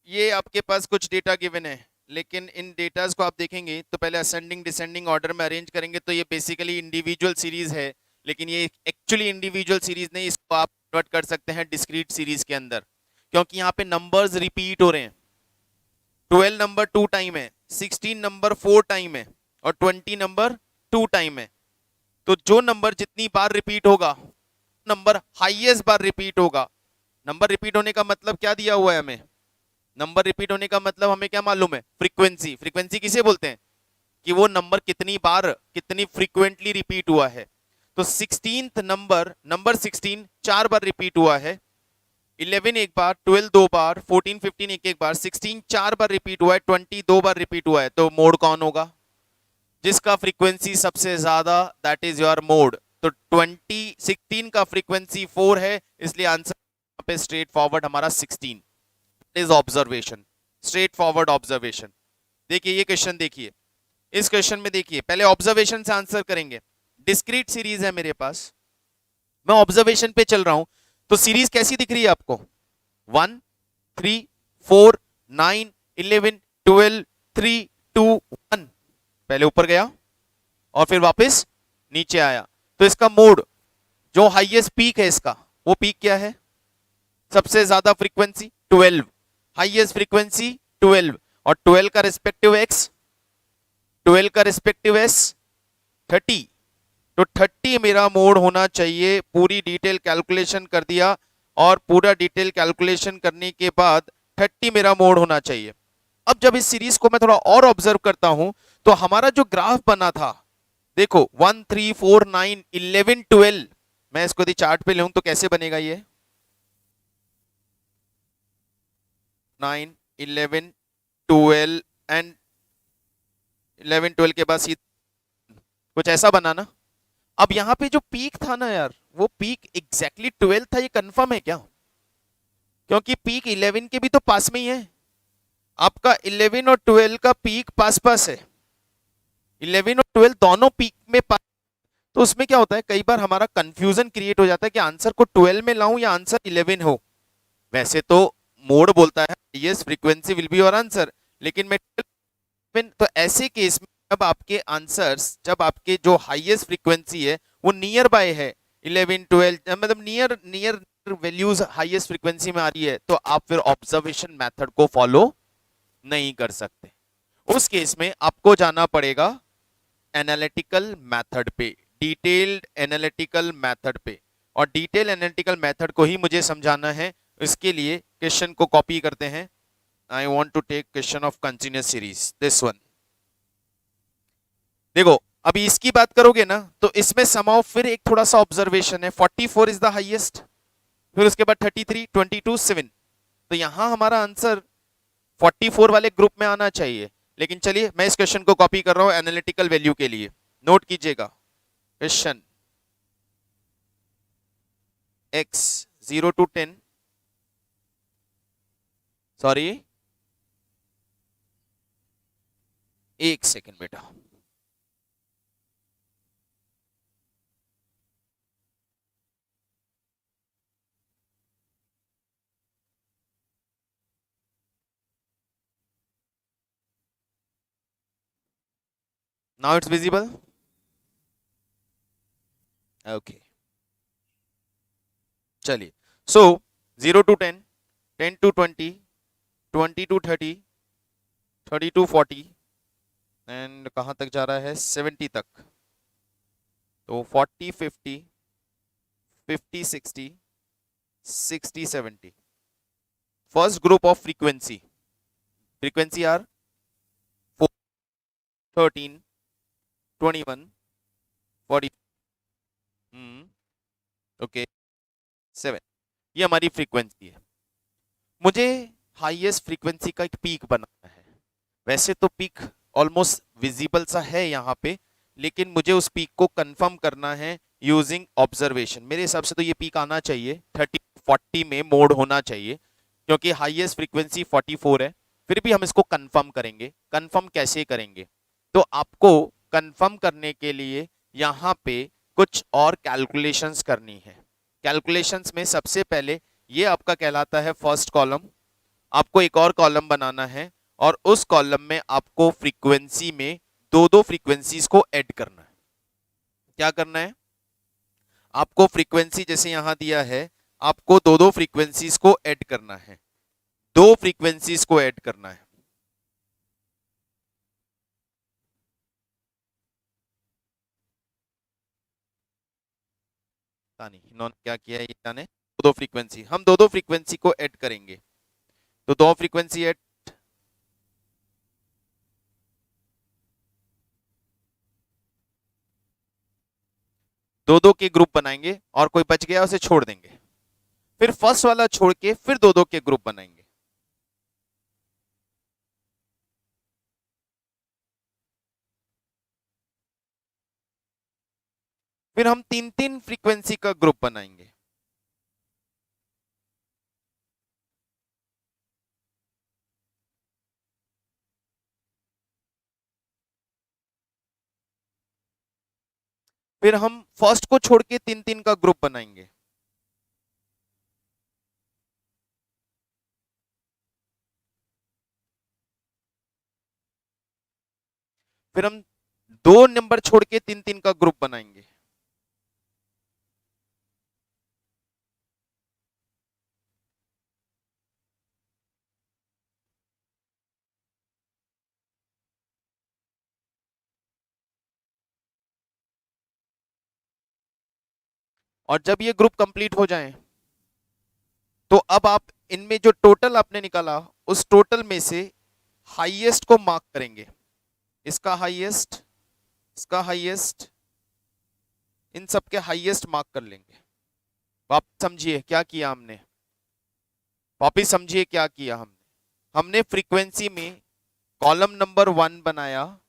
ये आपके पास कुछ डेटा गिवन है, लेकिन इन डेटास को आप देखेंगे तो पहले असेंडिंग डिसेंडिंग ऑर्डर में अरेंज करेंगे, तो ये बेसिकली इंडिविजुअल सीरीज है, लेकिन ये एक्चुअली इंडिविजुअल सीरीज नहीं, इसको आप कन्वर्ट कर सकते हैं डिस्क्रीट सीरीज के अंदर, क्योंकि यहाँ पे नंबर्स रिपीट हो रहे हैं। 12 नंबर 2 टाइम है, 16 नंबर 4 टाइम है, और 20 नंबर 2 टाइम है। तो जो नंबर जितनी बार रिपीट होगा, नंबर हाईएस्ट बार रिपीट होगा। नंबर रिपीट होने का मतलब क्या दिया हुआ है हमें, नंबर रिपीट होने का मतलब हमें क्या मालूम है, फ्रीक्वेंसी। फ्रीक्वेंसी किसे बोलते हैं, कि वो नंबर कितनी बार कितनी फ्रीक्वेंटली रिपीट हुआ है। तो 16th नंबर 16 4 बार रिपीट हुआ है, 11 एक बार, 12 2 बार, 14 15 एक बार, 16 4 बार रिपीट हुआ है, 20 2 बार रिपीट हुआ है। तो मोड कौन होगा, जिसका फ्रीक्वेंसी सबसे ज्यादा, दैट इज योर मोड। तो 16 का फ्रीक्वेंसी 4 है, इसलिए आंसर पे स्ट्रेट फॉरवर्ड हमारा 16 is observation, straight forward observation. देखिए ये क्वेश्चन, देखिए इस क्वेश्चन में देखिए, पहले ऑब्जर्वेशन से आंसर करेंगे। डिस्क्रीट सीरीज है मेरे पास, मैं ऑब्जर्वेशन पे चल रहा हूं, तो सीरीज कैसी दिख रही है आपको, 1 3 4 9 11 12 3 2 1, पहले ऊपर गया और फिर वापस नीचे आया। तो इसका मोड, जो हाईएस्ट पीक है इसका, वो पीक क्या है, सबसे ज्यादा फ्रीक्वेंसी 12, हाईएस्ट फ्रीक्वेंसी 12, और 12 का रिस्पेक्टिव एक्स, 12 का रिस्पेक्टिव एस 30। तो 30 मेरा मोड होना चाहिए। पूरी डिटेल कैलकुलेशन कर दिया, और पूरा डिटेल कैलकुलेशन करने के बाद 30 मेरा मोड होना चाहिए। अब जब इस सीरीज को मैं थोड़ा और ऑब्जर्व करता हूं तो हमारा जो ग्राफ बना था, देखो 1 3 4 9 11 12, मैं इसको यदि चार्ट पे लूं तो कैसे बनेगा ये 9 11 12 एंड 11 12 के बाद कुछ ऐसा बना ना। अब यहां पे जो पीक था ना यार, वो पीक एग्जैक्टली 12 था, ये कंफर्म है क्या? क्योंकि पीक 11 के भी तो पास में ही है, आपका 11 और 12 का पीक पास पास है, 11 और 12 दोनों पीक में पास। तो उसमें क्या होता है, कई बार हमारा कंफ्यूजन क्रिएट हो जाता है कि आंसर को 12 में लाऊं या आंसर 11 हो। वैसे तो मोड बोलता है highest frequency will be your answer, लेकिन मैं तो ऐसे केस में जब आपके जो हाईएस्ट फ्रीक्वेंसी है वो नियर बाय है 11 12, मतलब near near values highest frequency में आ रही है, तो आप फिर ऑब्जर्वेशन मेथड को फॉलो नहीं कर सकते। उस केस में आपको जाना पड़ेगा एनालिटिकल मेथड पे, डिटेल्ड एनालिटिकल मेथड पे। और डिटेल एनालिटिकल मेथड को ही मुझे समझाना है, इसके लिए क्वेश्चन को कॉपी करते हैं। I want to take question of continuous series, this one. देखो अभी इसकी बात करोगे ना तो इसमें समाओ फिर एक थोड़ा सा ऑब्जर्वेशन है, 44 इज द हाईएस्ट, फिर उसके बाद 33 22 7, तो यहां हमारा आंसर 44 वाले ग्रुप में आना चाहिए। लेकिन चलिए मैं इस क्वेश्चन को कॉपी कर रहा हूं एनालिटिकल वैल्यू के लिए, नोट कीजिएगा। क्वेश्चन x 0 to 10, सॉरी एक सेकेंड बेटा, नाउ इट्स विजिबल, ओके। चलिए सो 0 to 10, 10 to 20, 20 to 30, 30 to 40 and कहां तक जा रहा है 70 तक। तो 40 50 50 60 60 70, first group of frequency, frequency are 4 13 21 40, okay 7, ये हमारी फ्रीक्वेंसी है। मुझे हाईएस्ट फ्रीक्वेंसी का एक पीक बनाना है। वैसे तो पीक ऑलमोस्ट विजिबल सा है यहाँ पे, लेकिन मुझे उस पीक को कंफर्म करना है यूजिंग ऑब्जर्वेशन। मेरे हिसाब से तो ये पीक आना चाहिए 30 40 में मोड होना चाहिए, क्योंकि हाईएस्ट फ्रीक्वेंसी 44 है। फिर भी हम इसको कंफर्म करेंगे। कंफर्म कैसे करेंगे, तो आपको कंफर्म करने के लिए यहाँ पे कुछ और कैलकुलेशंस करनी है। कैलकुलेशंस में सबसे पहले ये आपका कहलाता है फर्स्ट कॉलम। आपको एक और कॉलम बनाना है और उस कॉलम में आपको फ्रीक्वेंसी में दो दो फ्रीक्वेंसीज को ऐड करना है। क्या करना है, आपको फ्रीक्वेंसी जैसे यहां दिया है, आपको दो दो फ्रीक्वेंसीज को ऐड करना है, दो फ्रीक्वेंसीज को ऐड करना है। नहीं इन्होंने क्या किया है, ये जाने, दो दो फ्रीक्वेंसी, हम दो दो फ्रीक्वेंसी को ऐड करेंगे। तो दो फ्रीक्वेंसी ऐड, दो दो के ग्रुप बनाएंगे और कोई बच गया उसे छोड़ देंगे। फिर फर्स्ट वाला छोड़ के फिर दो दो के ग्रुप बनाएंगे। फिर हम तीन तीन फ्रीक्वेंसी का ग्रुप बनाएंगे। फिर हम फर्स्ट को छोड़ के तीन तीन का ग्रुप बनाएंगे। फिर हम दो नंबर छोड़ के तीन तीन का ग्रुप बनाएंगे। और जब ये ग्रुप कंप्लीट हो जाए तो अब आप इनमें जो टोटल आपने निकाला उस टोटल में से हाईएस्ट को मार्क करेंगे, इसका हाईएस्ट, इसका हाईएस्ट, इन सब के हाईएस्ट मार्क कर लेंगे। वापस समझिए क्या किया हमने, वापस समझिए क्या किया हमने। हमने फ्रीक्वेंसी में कॉलम नंबर 1 बनाया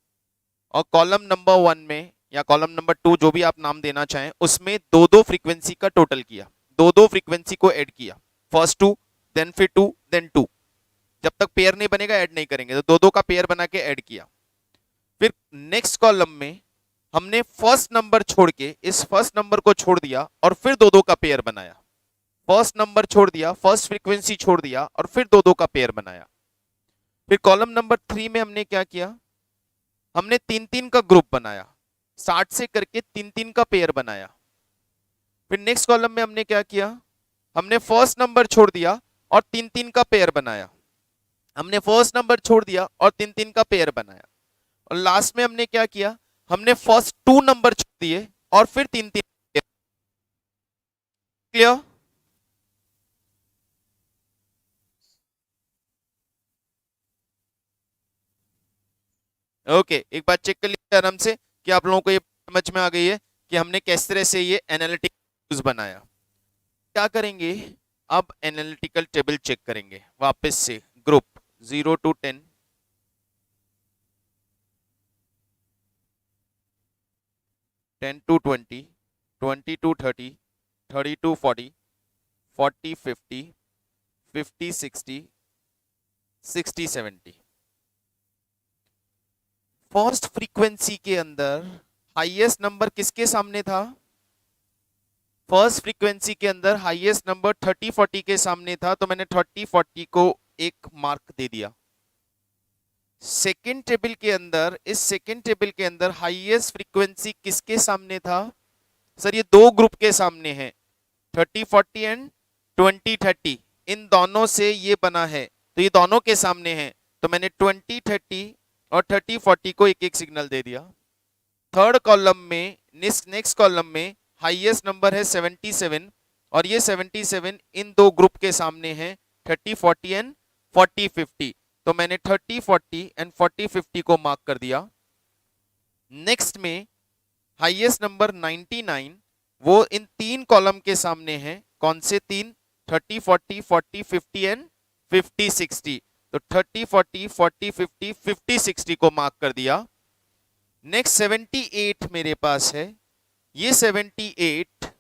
और कॉलम नंबर 1 में या कॉलम नंबर 2 जो भी आप नाम देना चाहें, उसमें दो दो फ्रीक्वेंसी का टोटल किया, दो दो फ्रीक्वेंसी को ऐड किया, फर्स्ट 2 देन फिर 2 देन 2, जब तक पेयर नहीं बनेगा ऐड नहीं करेंगे, तो दो दो का पेयर बना के ऐड किया। फिर नेक्स्ट कॉलम में हमने फर्स्ट नंबर छोड़ के इस फर्स्ट नंबर को छोड़ दिया और फिर दो दो का पेयर बनाया, फर्स्ट नंबर छोड़ दिया, फर्स्ट फ्रीक्वेंसी छोड़ दिया और फिर दो दो का पेयर बनाया। फिर कॉलम नंबर 3 में हमने क्या किया, हमने 3-3 का ग्रुप बनाया, 60 से करके 3-3 का पेयर बनाया। फिर नेक्स्ट कॉलम में हमने क्या किया, हमने फर्स्ट नंबर छोड़ दिया और 3-3 का पेयर बनाया, हमने फर्स्ट नंबर छोड़ दिया और 3-3 का पेयर बनाया। और लास्ट में हमने क्या किया, हमने फर्स्ट 2 नंबर छोड़ दिए और फिर 3-3। क्लियर? ओके, एक बार चेक कर लीजिए आराम से कि आप लोगों को ये समझ में आ गई है कि हमने किस तरह से ये एनालिटिकल बनाया। क्या करेंगे अब, एनालिटिकल टेबल चेक करेंगे वापस से, group 0 to 10, 10 to 20, 20 to 30, 30 to 40, 40 50, 50 60, 60 70। First frequency के अंदर हाईएस्ट नंबर किसके सामने था, फर्स्ट फ्रीक्वेंसी के अंदर हाईएस्ट नंबर 30 40 के सामने था, तो मैंने 30 40 को एक मार्क दे दिया। सेकेंड टेबल के अंदर, इस सेकेंड टेबल के अंदर हाईएस्ट फ्रीक्वेंसी किसके सामने था, सर ये दो ग्रुप के सामने है, 30 40 एंड 20 30, इन दोनों से ये बना है, तो ये दोनों के सामने है, तो मैंने 20 30 और 30 40 को एक एक सिग्नल दे दिया। थर्ड कॉलम में, नेक्स्ट कॉलम में हाईएस्ट नंबर है 77 और ये 77 इन दो ग्रुप के सामने है, 30 40 एंड 40 50, तो मैंने 30 40 एंड 40 50 को मार्क कर दिया। नेक्स्ट में हाईएस्ट नंबर 99, वो इन तीन कॉलम के सामने है, कौन से तीन, 30 40 40 50 एंड 50 60, तो 30 40 40 50 50 60 को मार्क कर दिया। नेक्स्ट 78 मेरे पास है, ये 78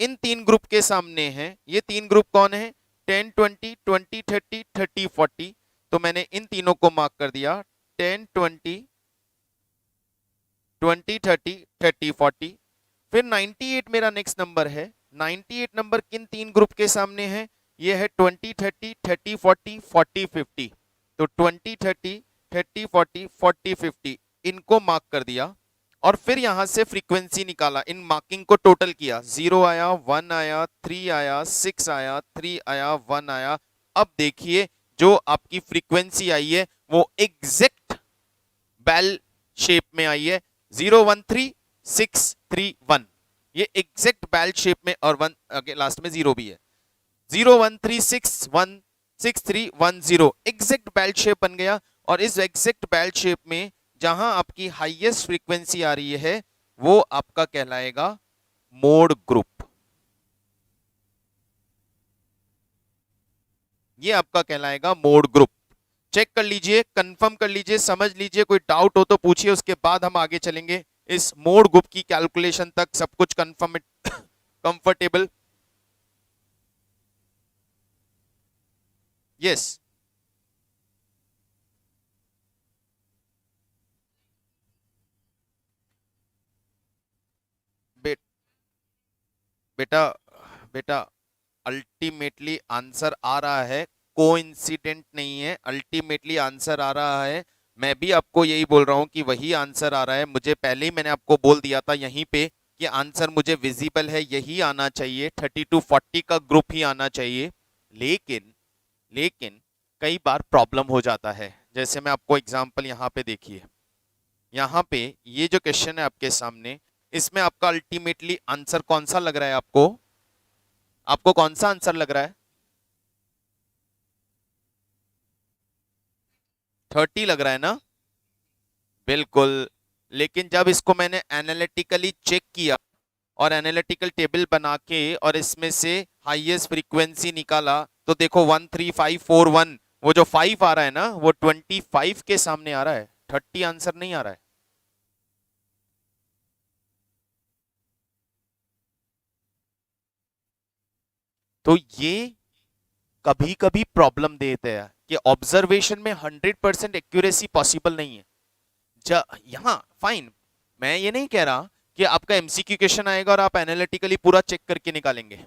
इन तीन ग्रुप के सामने है, ये तीन ग्रुप कौन है, 10 20 20 30 30 40, तो मैंने इन तीनों को मार्क कर दिया, 10 20 20 30 30 40। फिर 98 मेरा नेक्स्ट नंबर है, 98 नंबर किन तीन ग्रुप के सामने है, ये है 20 30 30 40 40 50, तो 20 30 30 40 40 50 इनको मार्क कर दिया। और फिर यहां से फ्रीक्वेंसी निकाला, इन मार्किंग को टोटल किया, 0 आया, 1 आया, 3 आया, 6 आया, 3 आया, 1 आया। अब देखिए जो आपकी फ्रीक्वेंसी आई है वो एग्जैक्ट बेल शेप में आई है, 0 1 3 6 3 1, ये एग्जैक्ट बेल शेप में, और 1 आगे लास्ट में 0 भी है, 0 1 3 6 1 6 3 1 0, एग्जैक्ट बेल शेप बन गया। और इस एग्जैक्ट बेल शेप में जहां आपकी हाईएस्ट फ्रीक्वेंसी आ रही है वो आपका कहलाएगा मोड ग्रुप, ये आपका कहलाएगा मोड ग्रुप। चेक कर लीजिए, कंफर्म कर लीजिए, समझ लीजिए, कोई डाउट हो तो पूछिए, उसके बाद हम आगे चलेंगे इस मोड ग्रुप की कैलकुलेशन तक। सब कुछ कंफर्म कंफर्टेबल? यस। बेटा बेटा अल्टीमेटली आंसर आ रहा है, कोइंसिडेंट नहीं है, अल्टीमेटली आंसर आ रहा है। मैं भी आपको यही बोल रहा हूं कि वही आंसर आ रहा है, मुझे पहले ही मैंने आपको बोल दिया था यहीं पे कि आंसर मुझे विजिबल है, यही आना चाहिए, 30 to 40 का ग्रुप ही आना चाहिए। लेकिन लेकिन कई बार प्रॉब्लम हो जाता है, जैसे मैं आपको एग्जांपल यहाँ पे देखिए, यहाँ पे ये जो क्वेश्चन है आपके सामने, इसमें आपका अल्टीमेटली आंसर कौन सा लग रहा है आपको? आपको कौन सा आंसर लग रहा है? 30 लग रहा है ना? बिल्कुल। लेकिन जब इसको मैंने एनालिटिकली चेक किया और एनालिटिकल टेबल बना के और इसमें से हाईएस्ट फ्रीक्वेंसी निकाला तो देखो 13541, वो जो 5 आ रहा है ना वो 25 के सामने आ रहा है, 30 आंसर नहीं आ रहा है। तो ये कभी कभी प्रॉब्लम देते हैं कि ऑब्जर्वेशन में 100% एक्यूरेसी पॉसिबल नहीं है। यहाँ फाइन, मैं ये नहीं कह रहा कि आपका एमसीक्यू क्वेश्चन आएगा और आप एनालिटिकली पूरा चेक करके निकालेंगे।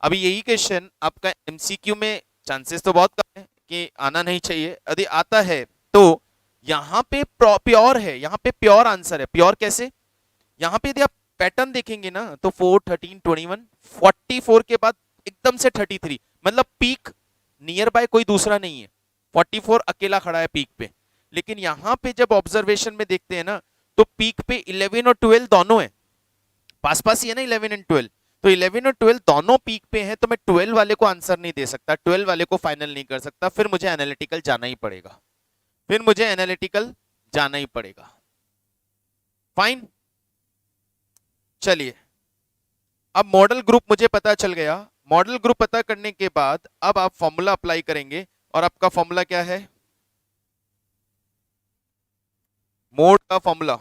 अभी यही क्वेश्चन आपका एमसीक्यू में चांसेस तो बहुत कम है कि आना नहीं चाहिए, यदि आता है तो यहाँ पे प्योर है, यहाँ पे प्योर आंसर है। प्योर कैसे? यहाँ पे यदि आप पैटर्न देखेंगे ना तो 4 13 21 44 के बाद एकदम से 33, मतलब पीक नियर बाय कोई दूसरा नहीं है, 44 अकेला खड़ा है पीक पे। लेकिन यहां पे जब ऑब्जर्वेशन में देखते हैं ना तो पीक पे 11 और 12 दोनों है, पास पास ही है ना 11 एंड 12। तो 11 और 12 दोनों पीक पे हैं, तो मैं 12 वाले को आंसर नहीं दे सकता, 12 वाले को फाइनल नहीं कर सकता, फिर मुझे एनालिटिकल जाना ही पड़ेगा, फिर मुझे एनालिटिकल जाना ही पड़ेगा। फाइन, चलिए अब मॉडल ग्रुप मुझे पता चल गया। मॉडल ग्रुप पता करने के बाद अब आप फॉर्मूला अप्लाई करेंगे और आपका फॉर्मूला क्या है? मोड का फॉर्मूला,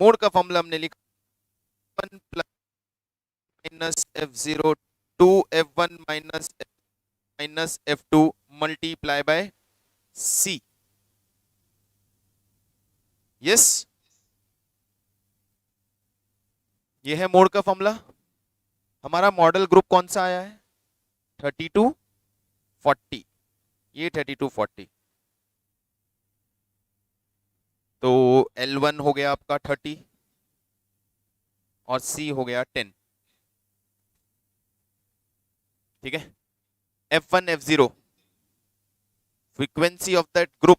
मोड का फॉर्मूला हमने लिखा 1 plus minus F0 two F1 minus F2 multiply by C। Yes, ये है मोड का फॉर्मूला। हमारा मॉडल ग्रुप कौन सा आया है? 32 40, ये 32 40। तो L1 हो गया आपका 30 और C हो गया 10। ठीक है, F1 F0 frequency of that group,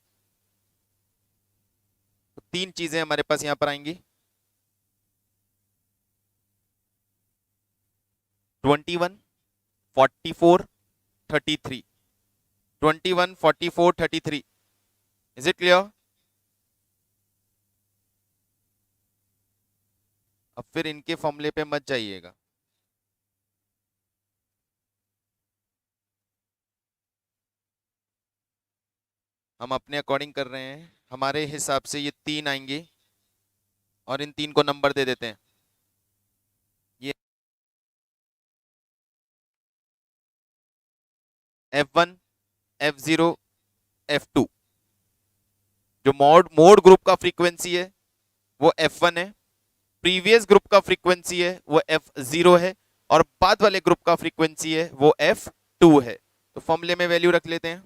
तो तीन चीजें हमारे पास यहां पर आएंगी, 21 44 33, 21 44 33। Is it clear? अब फिर इनके फॉर्मूले पे मत जाइएगा। हम अपने अकॉर्डिंग कर रहे हैं, हमारे हिसाब से ये तीन आएंगे और इन तीन को नंबर दे देते हैं। ये F1 F0 F2, जो मोड ग्रुप का फ्रीक्वेंसी है वो F1 है, प्रीवियस ग्रुप का फ्रीक्वेंसी है वो F0 है, और बाद वाले ग्रुप का फ्रीक्वेंसी है वो F2 है। तो फॉर्मूले में वैल्यू रख लेते हैं।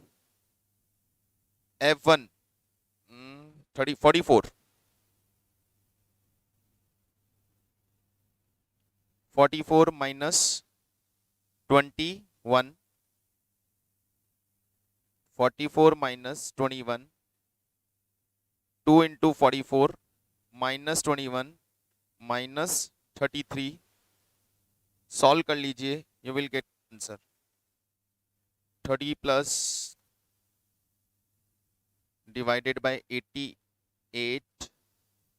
F1 44 44 minus 21, 44 minus 21, 2 into 44 minus 21 minus 33, solve कर लीजिए, you will get answer 30 plus divided by 88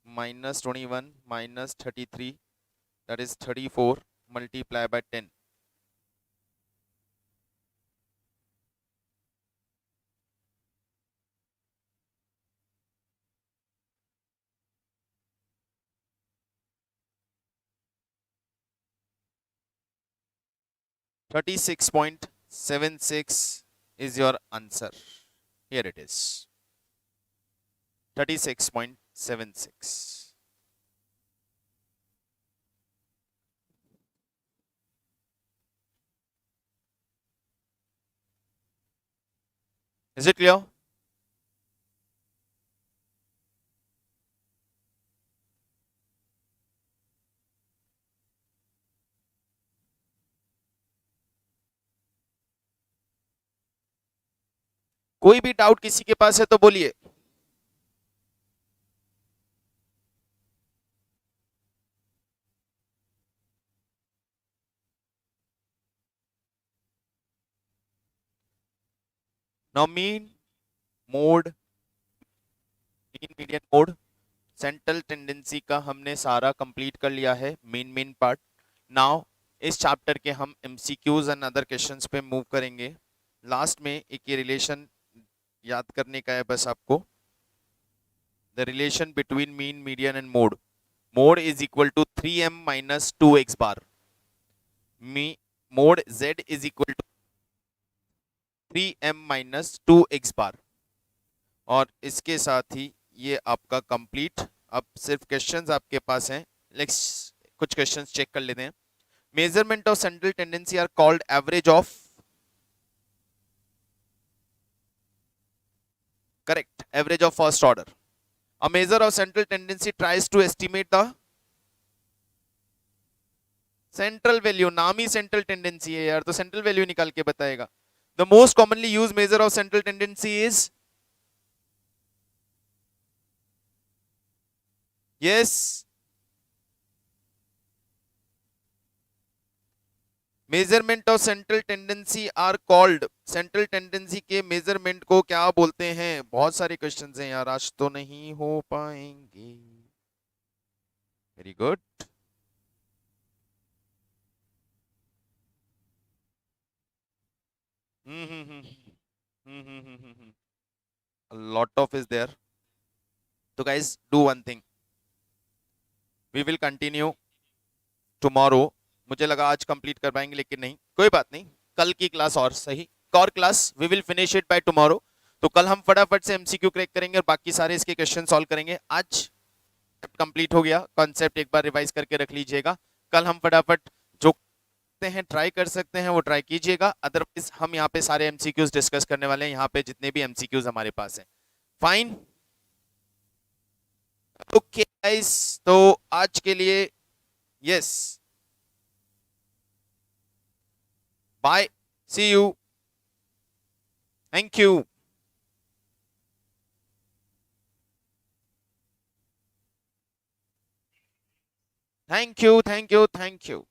minus 21 minus 33, that is 34 multiply by 10। 36.76 is your answer. Here it is, 36.76। Is it clear? कोई भी डाउट किसी के पास है तो बोलिए। Now mean mode, mean median mode, central tendency का हमने सारा कंप्लीट कर लिया है, मेन पार्ट। नाउ इस चैप्टर के हम एमसीक्यूज एंड अदर क्वेश्चंस पे मूव करेंगे। लास्ट में एक ये रिलेशन याद करने का है बस आपको, the relation between mean median and mode. Mode is equal to 3m minus 2x bar, me mode z is equal to 3m minus 2x bar. और इसके साथ ही ये आपका कंप्लीट। अब सिर्फ क्वेश्चंस आपके पास हैं, लेट्स कुछ क्वेश्चंस चेक कर लेते हैं। Measurement of central tendency are called average of, correct, average of first order. A measure of central tendency tries to estimate the central value, नाम ही central tendency है यार, तो central value निकाल के बताएगा। The most commonly used measure of central tendency is, yes, measurement of central tendency are called, central tendency के measurement को क्या बोलते हैं? बहुत सारे क्वेश्चंस हैं यार, आज तो नहीं हो पाएंगे। Very good. A lot of is there. तो guys do one thing, we will continue tomorrow। मुझे लगा आज कंप्लीट कर पाएंगे, लेकिन नहीं, कोई बात नहीं, कल की क्लास और सही, core class we will finish it by tomorrow. तो कल हम फटाफट से एमसीक्यू क्रैक करेंगे और बाकी सारे इसके क्वेश्चन सॉल्व करेंगे। आज कंप्लीट हो गया, कॉन्सेप्ट एक बार रिवाइज करके रख लीजिएगा। कल हम फटाफट जो हैं ट्राई कर सकते हैं वो ट्राई कीजिएगा, अदरवाइज हम यहाँ पे सारे एमसीक्यूज डिस्कस करने वाले हैं, यहाँ पे जितने भी एमसीक्यूज हमारे पास हैं। फाइन, ओके गाइस, तो आज के लिए yes, bye, see you, thank you. Thank you, thank you, thank you.